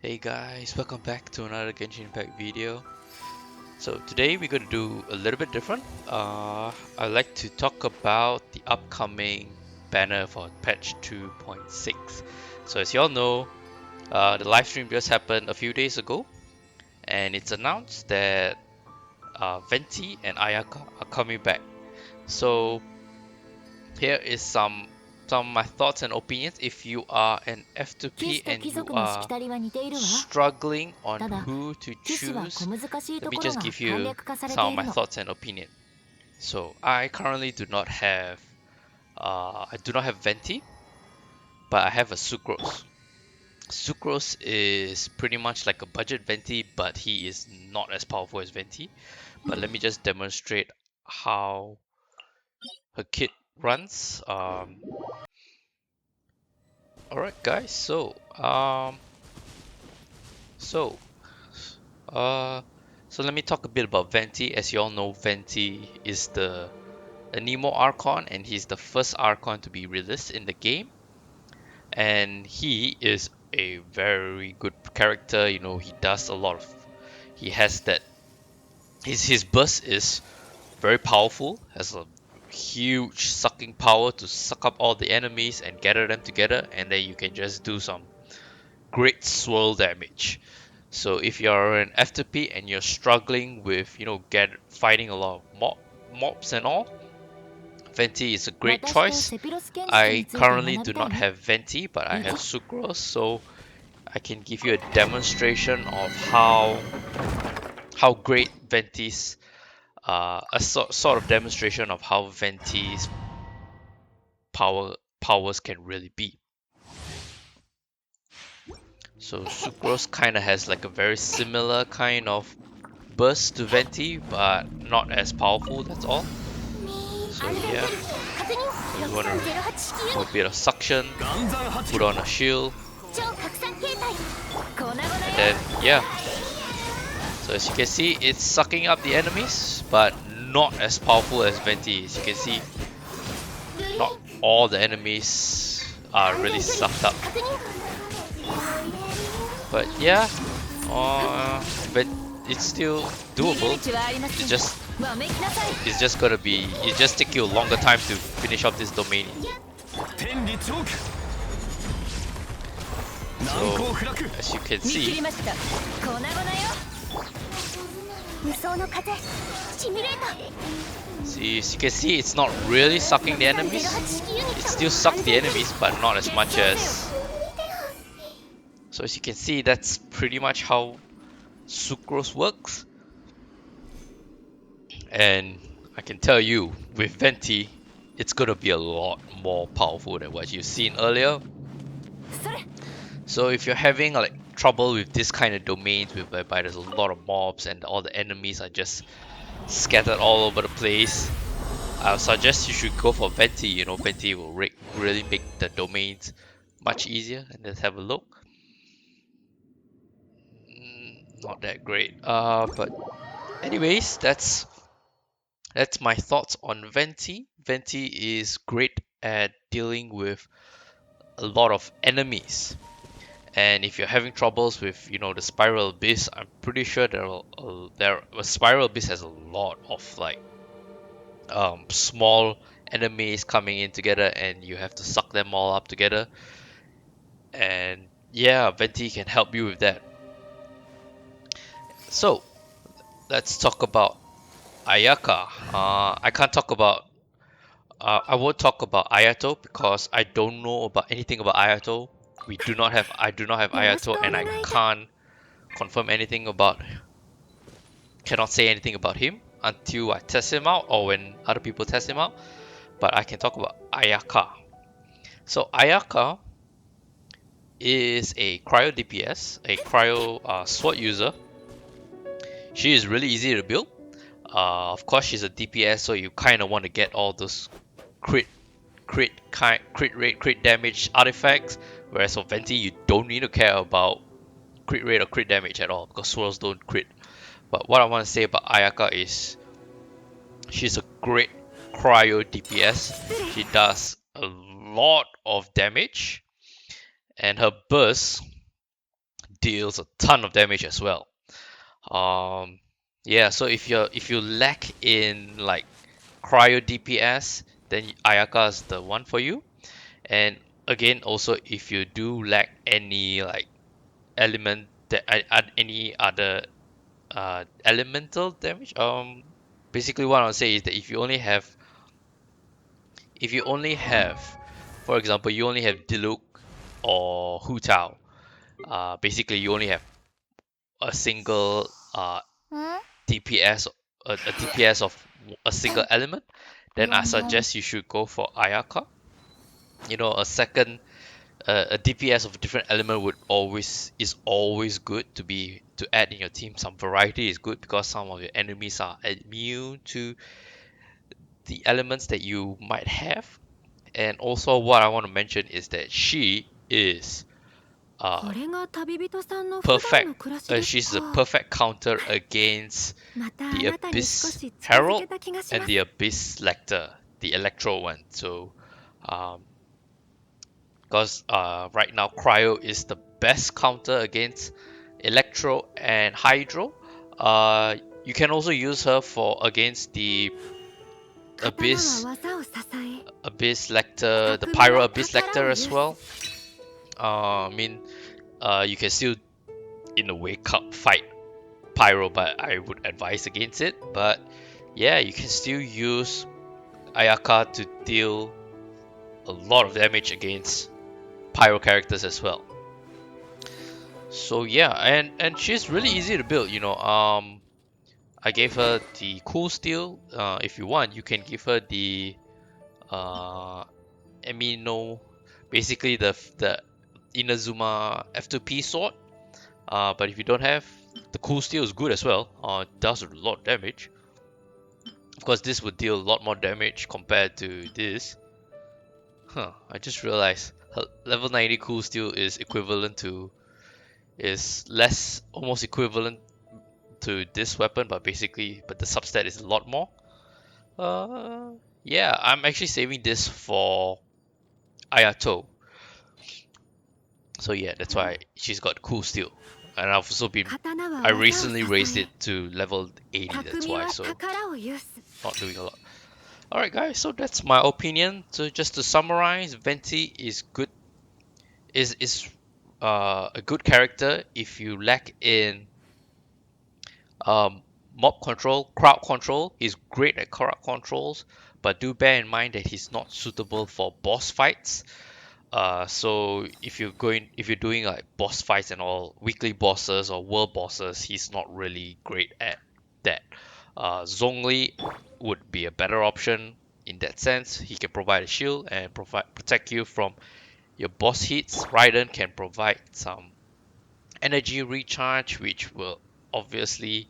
Hey guys, welcome back to another Genshin Impact video. So today we're going to do a little bit different. I'd like to talk about the upcoming banner for patch 2.6. So as you all know, the live stream just happened a few days ago, and it's announced that Venti and Ayaka are coming back. So here is some of my thoughts and opinions if you are an F2P and you are struggling on who to choose. Let me just give you some of my thoughts and opinion. So I currently do not have Venti, but I have a Sucrose. Sucrose is pretty much like a budget Venti, but he is not as powerful as Venti. But let me just demonstrate how her kit runs. Alright guys, so uh so let me talk a bit about Venti. As you all know, Venti is the Nemo Archon, and he's the first Archon to be released in the game. And he is a very good character. You know, he has that his burst is very powerful, has a huge sucking power to suck up all the enemies and gather them together, and then you can just do some great swirl damage. So if you're an FTP and you're struggling with, fighting a lot of mobs and all, Venti is a great choice. I currently do not have Venti, but I have Sucrose, so I can give you a demonstration of how great Venti's sort of demonstration of how Venti's powers can really be. So Sucrose kind of has like a very similar kind of burst to Venti, but not as powerful, that's all. So yeah, so you want to do a bit of suction, put on a shield, and then yeah. So as you can see, it's sucking up the enemies, but not as powerful as Venti. As you can see, not all the enemies are really sucked up. But yeah, but it's still doable. It just take you a longer time to finish up this domain. So as you can see, as you can see, it's not really sucking the enemies. It still sucks the enemies, but not as much as. So as you can see, that's pretty much how Sucrose works. And I can tell you, with Venti, it's gonna be a lot more powerful than what you've seen earlier. So if you're having like trouble with this kind of domains whereby there's a lot of mobs and all the enemies are just scattered all over the place, I would suggest you should go for Venti. You know, Venti will really make the domains much easier. And let's have a look. Not that great. But anyways, that's my thoughts on Venti. Venti is great at dealing with a lot of enemies. And if you're having troubles with, the Spiral Abyss, I'm pretty sure Spiral Abyss has a lot of like small enemies coming in together, and you have to suck them all up together. And yeah, Venti can help you with that. So let's talk about Ayaka. I won't talk about Ayato because I don't know about anything about Ayato. I do not have Ayato, and I cannot say anything about him until I test him out or when other people test him out. But I can talk about Ayaka. So Ayaka is a cryo DPS, a cryo sword user. She is really easy to build. Of course, she's a DPS, so you kind of want to get all those crit rate, crit damage artifacts. Whereas for Venti, you don't need to care about crit rate or crit damage at all because swirls don't crit. But what I want to say about Ayaka is she's a great cryo DPS. She does a lot of damage, and her burst deals a ton of damage as well. Um, yeah, so if you lack in like cryo DPS, then Ayaka is the one for you. And again, also if you do lack any like element that any other elemental damage, basically what I would say is that if you only have, for example, you only have Diluc or Hu Tao, basically you only have a single DPS, a DPS of a single element, then I suggest you should go for Ayaka. You know, a DPS of a different element is always good to add in your team. Some variety is good because some of your enemies are immune to the elements that you might have. And also, what I want to mention is that she is uh, perfect. She's a perfect counter against the Abyss Herald and the Abyss Lecter, the Electro one. So, um, because right now Cryo is the best counter against Electro and Hydro. You can also use her for against the Abyss Abyss Lecter, the Pyro Abyss Lecter as well. I mean, you can still in a way fight Pyro, but I would advise against it. But yeah, you can still use Ayaka to deal a lot of damage against Pyro characters as well. So yeah, and she's really easy to build. I gave her the cool steel. If you want, you can give her the uh amino, basically the Inazuma F2P sword. But if you don't have, the cool steel is good as well. It does a lot of damage. Of course, this would deal a lot more damage compared to this. I just realized her level 90 cool steel is less, almost equivalent to this weapon, but the substat is a lot more. Yeah, I'm actually saving this for Ayato. So yeah, that's why she's got cool steel. And I recently raised it to level 80, that's why, so not doing a lot. Alright guys, so that's my opinion. So just to summarize, Venti is good, is a good character if you lack in mob control, crowd control. He's great at crowd controls, but do bear in mind that he's not suitable for boss fights. So if you're doing like boss fights and all, weekly bosses or world bosses, he's not really great at that. Zhongli would be a better option in that sense. He can provide a shield and protect you from your boss hits. Raiden can provide some energy recharge, which will obviously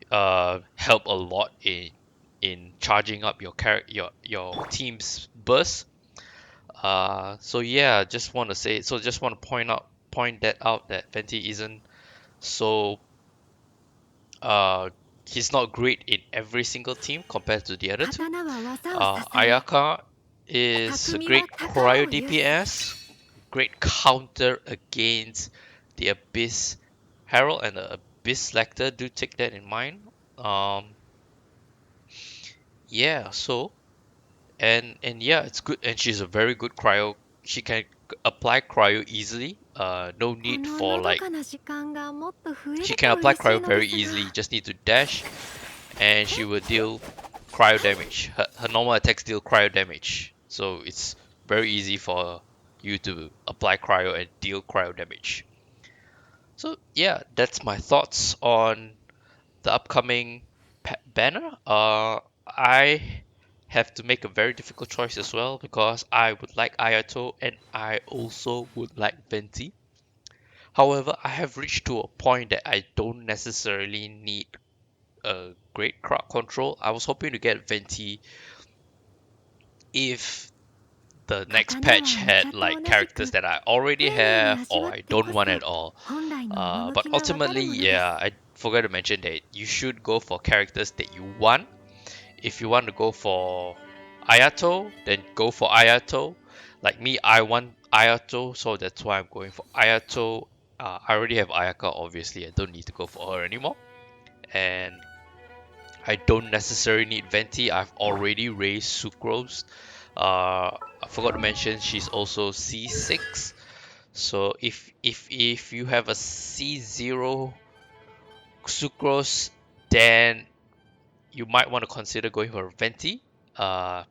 help a lot in charging up your team's burst. So yeah, just want to point that out that Venti isn't so uh he's not great in every single team compared to the other two. Ayaka is a great cryo DPS, great counter against the Abyss Herald and the Abyss Lecter. Do take that in mind. Yeah, so and yeah, it's good, and she's a very good cryo. She can apply cryo easily. No need for like she can apply cryo very easily. You just need to dash, and she will deal cryo damage. Her normal attacks deal cryo damage, so it's very easy for you to apply cryo and deal cryo damage. So yeah, that's my thoughts on the upcoming banner. I have to make a very difficult choice as well because I would like Ayato and I also would like Venti. However, I have reached to a point that I don't necessarily need a great crowd control. I was hoping to get Venti if the next patch had like characters that I already have or I don't want at all. But ultimately, yeah, I forgot to mention that you should go for characters that you want. If you want to go for Ayato, then go for Ayato. Like me, I want Ayato, so that's why I'm going for Ayato. I already have Ayaka, obviously. I don't need to go for her anymore. And I don't necessarily need Venti. I've already raised Sucrose. I forgot to mention she's also C6. So if you have a C0 Sucrose, then you might want to consider going for Venti.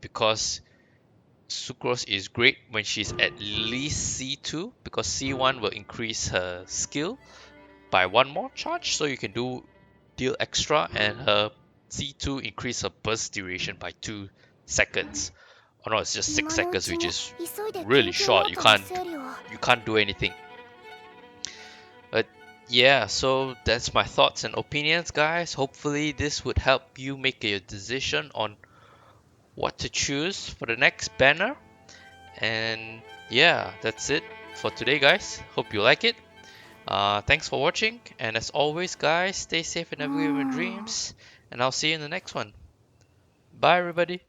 Because Sucrose is great when she's at least C2 because C1 will increase her skill by one more charge, so you can deal extra, and her C2 increase her burst duration by 2 seconds. Oh no, it's just 6 seconds, which is really short. You can't do anything. But yeah, so that's my thoughts and opinions, guys. Hopefully this would help you make a decision on what to choose for the next banner. And yeah, that's it for today, guys. Hope you like it. Thanks for watching, and as always, guys, stay safe and have your dreams, and I'll see you in the next one. Bye, everybody.